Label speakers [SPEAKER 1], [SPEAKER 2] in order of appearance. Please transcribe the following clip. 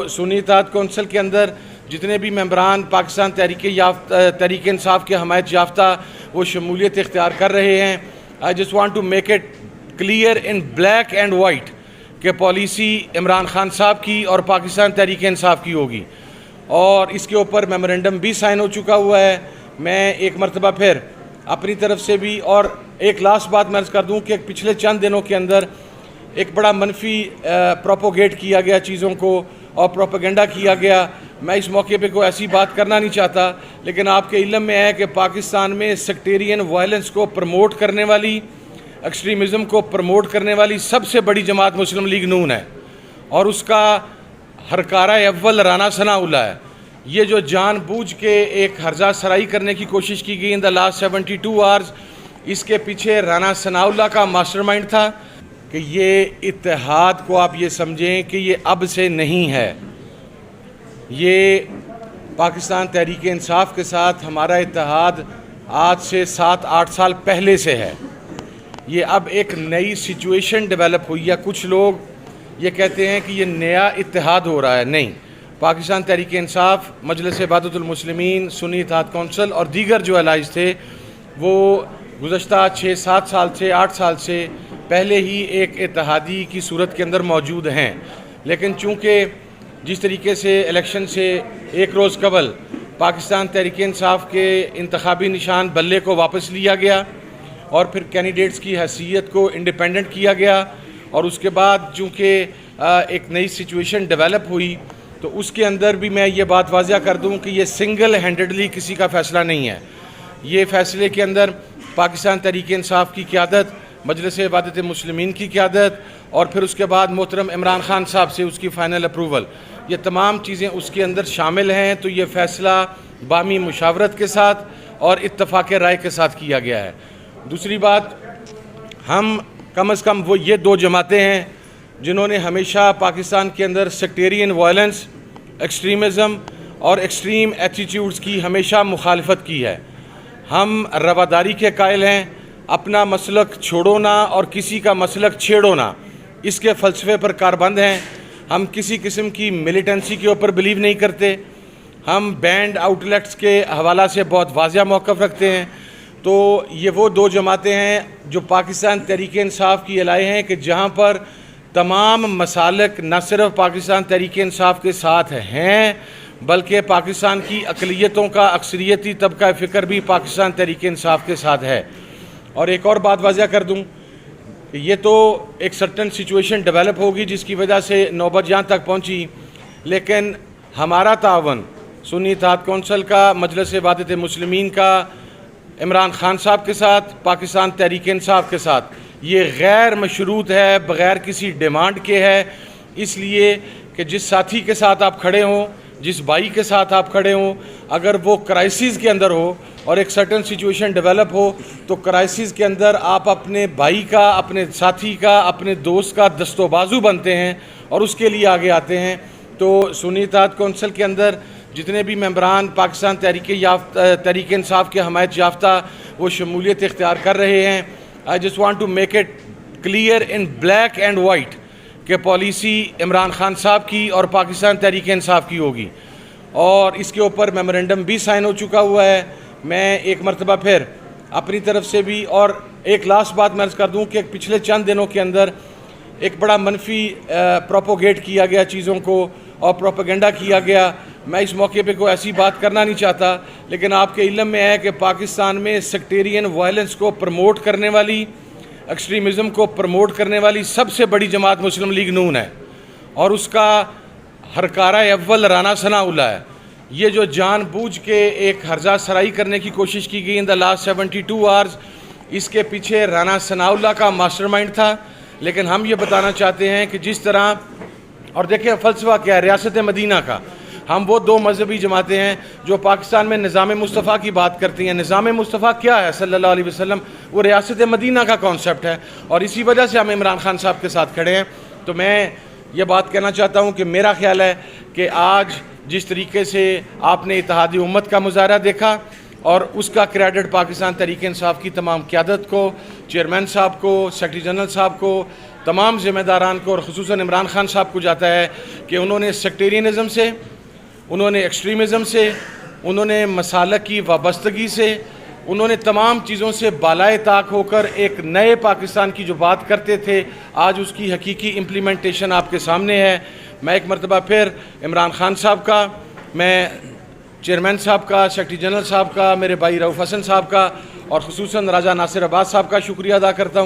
[SPEAKER 1] सुन्नी इत्तेहाद council के अंदर जितने भी मेंबरान पाकिस्तान तहरीक इंसाफ के हमायत याफ्ता वो शमूलियत इख्तियार कर रहे हैं। I just want to make it clear in black and white कि पॉलिसी इमरान खान साहब की और पाकिस्तान तहरीक इंसाफ की होगी और इसके ऊपर मेमोरेंडम भी साइन हो चुका हुआ है। मैं एक मरतबा फिर अपनी तरफ से भी और एक लास्ट बात मैं अर्ज़ कर दूँ कि पिछले चंद दिनों के अंदर एक बड़ा मनफी प्रोपोगेट किया गया चीज़ों को और प्रोपेगेंडा किया गया। मैं इस मौके पे कोई ऐसी बात करना नहीं चाहता, लेकिन आपके इल्म में है कि पाकिस्तान में सेक्टेरियन वायलेंस को प्रमोट करने वाली, एक्सट्रीमिज़म को प्रमोट करने वाली सबसे बड़ी जमात मुस्लिम लीग नून है और उसका हरकारा अव्वल राना सनाउल्लाह है। ये जो जानबूझ के एक हर्जा सराई करने की कोशिश की गई इन द लास्ट 72 आवर्स, इसके पीछे राना सनाउल्लाह का मास्टरमाइंड था कि ये इत्तेहाद को आप ये समझें कि ये अब से नहीं है। ये पाकिस्तान तहरीक इंसाफ के साथ हमारा इत्तेहाद आज से 7-8 साल पहले से है। ये अब एक नई सिचुएशन डेवलप हुई है। कुछ लोग ये कहते हैं कि ये नया इत्तेहाद हो रहा है। नहीं, पाकिस्तान तहरीक इंसाफ, मजलिस इबादतुल मुस्लिमीन, सुन्नी इत्तेहाद कौंसिल और दीगर जो अलाइज थे वो गुज़श्ता 6-7 साल से 8 साल से पहले ही एक इत्तेहादी की सूरत के अंदर मौजूद हैं। लेकिन चूँकि जिस तरीके से इलेक्शन से एक रोज़ कबल पाकिस्तान तहरीक इंसाफ के इंतखाबी निशान बल्ले को वापस लिया गया और फिर कैंडिडेट्स की हैसियत को इंडिपेंडेंट किया गया और उसके बाद चूँकि एक नई सिचुएशन डेवलप हुई तो उसके अंदर भी मैं ये बात वाज़िया कर दूँ कि ये सिंगल हैंडेडली किसी का फ़ैसला नहीं है। ये फ़ैसले के अंदर पाकिस्तान तहरीक इंसाफ की क़यादत, मजलिस इबादत मुस्लिमीन की क़यादत और फिर उसके बाद मोहतरम इमरान खान साहब से उसकी फ़ाइनल अप्रूवल, ये तमाम चीज़ें उसके अंदर शामिल हैं। तो ये फ़ैसला बामी मुशावरत के साथ और इत्तफ़ाक़ राय के साथ किया गया है। दूसरी बात, हम कम अज़ कम वो ये दो जमातें हैं जिन्होंने हमेशा पाकिस्तान के अंदर सेक्टेरियन वायलेंस, एक्सट्रीमिज़म और एक्सट्रीम एटीट्यूड्स की हमेशा मुखालफत की है। हम रवादारी के कायल हैं, अपना मसलक छोड़ो ना और किसी का मसलक छेड़ो ना, इसके फ़लसफ़े पर कारबंद हैं। हम किसी किस्म की मिलिटेंसी के ऊपर बिलीव नहीं करते। हम बैंड आउटलेट्स के हवाला से बहुत वाज़िया मौक़िफ़ रखते हैं। तो ये वो दो जमातें हैं जो पाकिस्तान तहरीक इंसाफ की अलाए हैं कि जहाँ पर तमाम मसालक न सिर्फ पाकिस्तान तहरीक इंसाफ के साथ हैं बल्कि पाकिस्तान की अक़लियतों का अक्सरियती तबका फ़िक्र भी पाकिस्तान तहरीक इंसाफ के साथ है। और एक और बात वाज़िया कर दूँ, ये तो एक सर्टन सिचुएशन डेवलप होगी जिसकी वजह से नौबत जहाँ तक पहुँची, लेकिन हमारा तावन सुन्नी इत्तेहाद कौंसिल का, मजलिस इबादत मुस्लिमीन का, इमरान खान साहब के साथ, पाकिस्तान तहरीक इंसाफ के साथ, ये गैर मशरूत है, बग़ैर किसी डिमांड के है। इसलिए कि जिस साथी के साथ आप खड़े हों, जिस भाई के साथ आप खड़े हों, अगर वो क्राइसिस के अंदर हो और एक सर्टन सिचुएशन डेवलप हो तो क्राइसिस के अंदर आप अपने भाई का, अपने साथी का, अपने दोस्त का दस्तोबाजू बनते हैं और उसके लिए आगे आते हैं। तो सुन्नी इत्तेहाद कौंसिल के अंदर जितने भी मेंबरान पाकिस्तान तहरीक इंसाफ के हमायत याफ्ता वो शमूलियत इख्तियार कर रहे हैं। I just want to make it clear in black and white कि पॉलिसी इमरान खान साहब की और पाकिस्तान तहरीक इंसाफ की होगी और इसके ऊपर मेमोरेंडम भी साइन हो चुका हुआ है। मैं एक मरतबा फिर अपनी तरफ से भी और एक लास्ट बात मैं अर्ज़ कर दूँ कि पिछले चंद दिनों के अंदर एक बड़ा मनफी प्रोपोगेट किया गया चीज़ों को और प्रोपेगेंडा किया गया। मैं इस मौके पे कोई ऐसी बात करना नहीं चाहता, लेकिन आपके इल्म में है कि पाकिस्तान में सेक्टेरियन वायलेंस को प्रमोट करने वाली, एक्सट्रीमिज़म को प्रमोट करने वाली सबसे बड़ी जमात मुस्लिम लीग नून है और उसका हरकारा अव्वल राना सनाउल्लाह है। ये जो जानबूझ के एक हर्जा सराई करने की कोशिश की गई इन द लास्ट 72 आवर्स, इसके पीछे राना सनाउल्लाह का मास्टरमाइंड था। लेकिन हम ये बताना चाहते हैं कि जिस तरह, और देखिए फ़लसफ़ा क्या है रियासत मदीना का, हम वो दो मजहबी जमातें हैं जो पाकिस्तान में निज़ाम मुस्तफ़ा की बात करती हैं। निज़ाम मुस्तफ़ा क्या है सल्लल्लाहु अलैहि वसल्लम, वो रियासत मदीना का कॉन्सेप्ट है और इसी वजह से हम इमरान खान साहब के साथ खड़े हैं। तो मैं ये बात कहना चाहता हूँ कि मेरा ख्याल है कि आज जिस तरीके से आपने इत्तेहादी उम्मत का मुजाहरा देखा और उसका क्रेडिट पाकिस्तान तहरीक इंसाफ की तमाम क़यादत को, चेयरमैन साहब को, सेक्रेटरी जनरल साहब को, تمام ذمہ داران کو اور خصوصاً عمران خان صاحب کو جاتا ہے کہ انہوں نے سیکٹیرینزم سے، انہوں نے ایکسٹریمزم سے، انہوں نے مسالک کی وابستگی سے، انہوں نے تمام چیزوں سے بالائے طاق ہو کر ایک نئے پاکستان کی جو بات کرتے تھے، آج اس کی حقیقی امپلیمنٹیشن آپ کے سامنے ہے۔ میں ایک مرتبہ پھر عمران خان صاحب کا، میں چیئرمین صاحب کا، سیکرٹری جنرل صاحب کا، میرے بھائی رؤوف حسن صاحب کا اور خصوصاً راجہ ناصر عباس صاحب کا شکریہ ادا کرتا ہوں۔